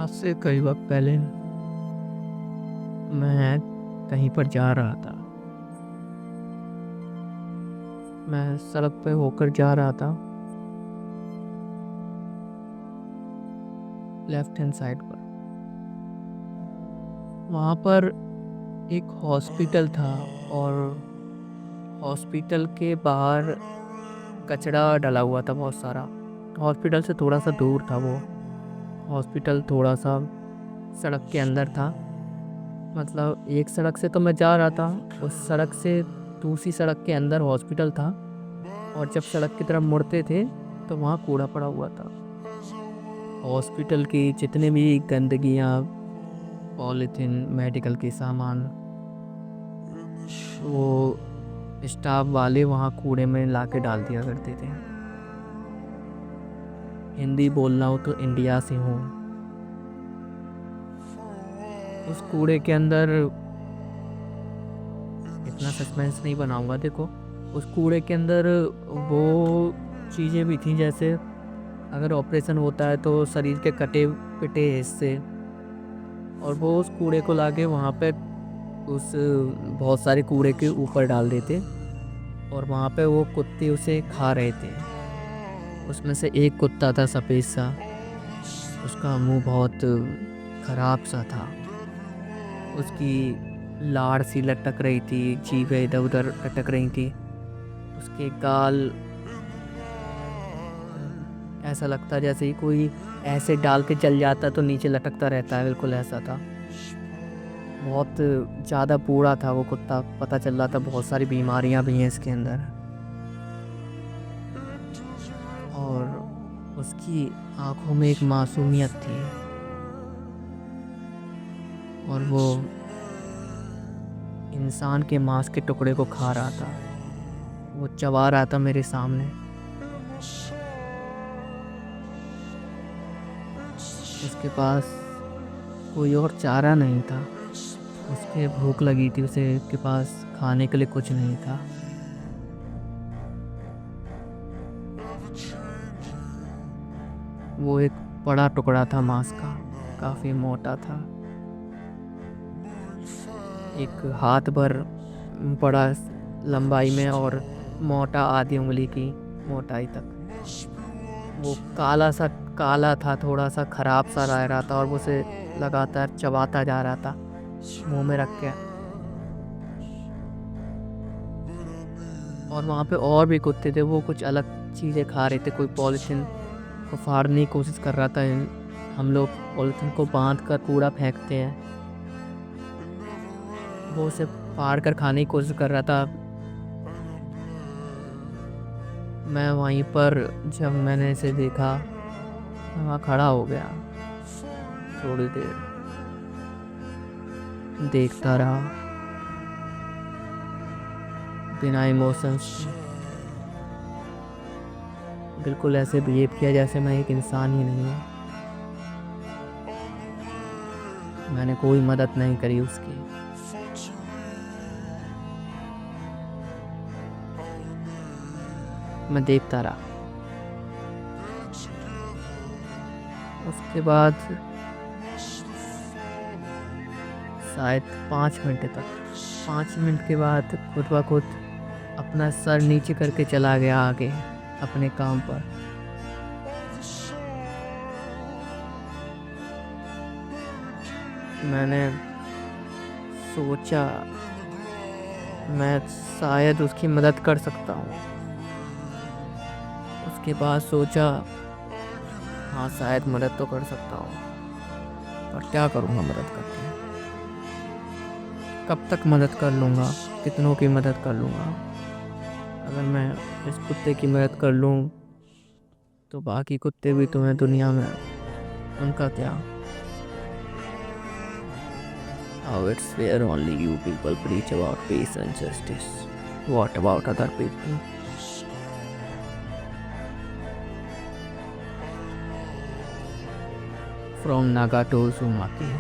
आज से कई वक्त पहले मैं कहीं पर जा रहा था। मैं सड़क पे होकर जा रहा था, लेफ्ट हैंड साइड पर। वहाँ पर एक हॉस्पिटल था और हॉस्पिटल के बाहर कचरा डला हुआ था बहुत सारा। हॉस्पिटल से थोड़ा सा दूर था वो। हॉस्पिटल थोड़ा सा सड़क के अंदर था। मतलब एक सड़क से तो मैं जा रहा था, उस सड़क से दूसरी सड़क के अंदर हॉस्पिटल था। और जब सड़क की तरफ मुड़ते थे तो वहाँ कूड़ा पड़ा हुआ था। हॉस्पिटल की जितने भी गंदगियाँ, पॉलीथीन, मेडिकल के सामान, वो स्टाफ वाले वहाँ कूड़े में ला के डाल दिया करते थे। हिंदी बोलना हो तो इंडिया से हूँ। उस कूड़े के अंदर इतना सस्पेंस नहीं बनाऊंगा। देखो, उस कूड़े के अंदर वो चीज़ें भी थी, जैसे अगर ऑपरेशन होता है तो शरीर के कटे पिटे हिस्से, और वो उस कूड़े को लाके वहाँ पे उस बहुत सारे कूड़े के ऊपर डाल देते। और वहाँ पे वो कुत्ते उसे खा रहे थे। उसमें से एक कुत्ता था सफ़ेद सा, उसका मुंह बहुत खराब सा था। उसकी लार सी लटक रही थी, जीभें इधर उधर लटक रही थी। उसके गाल ऐसा लगता जैसे ही कोई ऐसे डाल के चल जाता तो नीचे लटकता रहता है, बिल्कुल ऐसा था। बहुत ज़्यादा बूढ़ा था वो कुत्ता। पता चल रहा था बहुत सारी बीमारियां भी हैं इसके अंदर। और उसकी आंखों में एक मासूमियत थी, और वो इंसान के मांस के टुकड़े को खा रहा था। वो चबा रहा था मेरे सामने। उसके पास कोई और चारा नहीं था। उसके भूख लगी थी, उसे के पास खाने के लिए कुछ नहीं था। वो एक बड़ा टुकड़ा था मांस का, काफ़ी मोटा था, एक हाथ भर बड़ा लंबाई में और मोटा आधी उंगली की मोटाई तक। वो काला था, थोड़ा सा खराब सा रह रहा था, और वो उसे लगातार चबाता जा रहा था मुंह में रख के। और वहाँ पे और भी कुत्ते थे, वो कुछ अलग चीज़ें खा रहे थे। कोई पॉलीथीन को फाड़ने की कोशिश कर रहा था। हम लोग पॉलीथीन को बांध कर कूड़ा फेंकते हैं, वो उसे फाड़ कर खाने की कोशिश कर रहा था। मैं वहीं पर, जब मैंने इसे देखा, मैं वहाँ खड़ा हो गया। थोड़ी देर देखता रहा, बिना इमोशंस के। बिल्कुल ऐसे बिहेव किया जैसे मैं एक इंसान ही नहीं हूँ। मैंने कोई मदद नहीं करी उसकी। मैं देखता रहा। उसके बाद शायद 5 मिनट के बाद खुद ब खुद अपना सर नीचे करके चला गया आगे अपने काम पर। मैंने सोचा मैं शायद उसकी मदद कर सकता हूँ। उसके बाद सोचा, हाँ शायद मदद तो कर सकता हूँ, पर क्या करूँगा मदद करके? कब तक मदद कर लूँगा? कितनों की मदद कर लूँगा? अगर मैं इस कुत्ते की मदद कर लूँ तो बाकी कुत्ते भी तो हैं दुनिया में, उनका क्या? How it's where only you people preach about peace and justice. What about other people? From Naga to Uzumaki.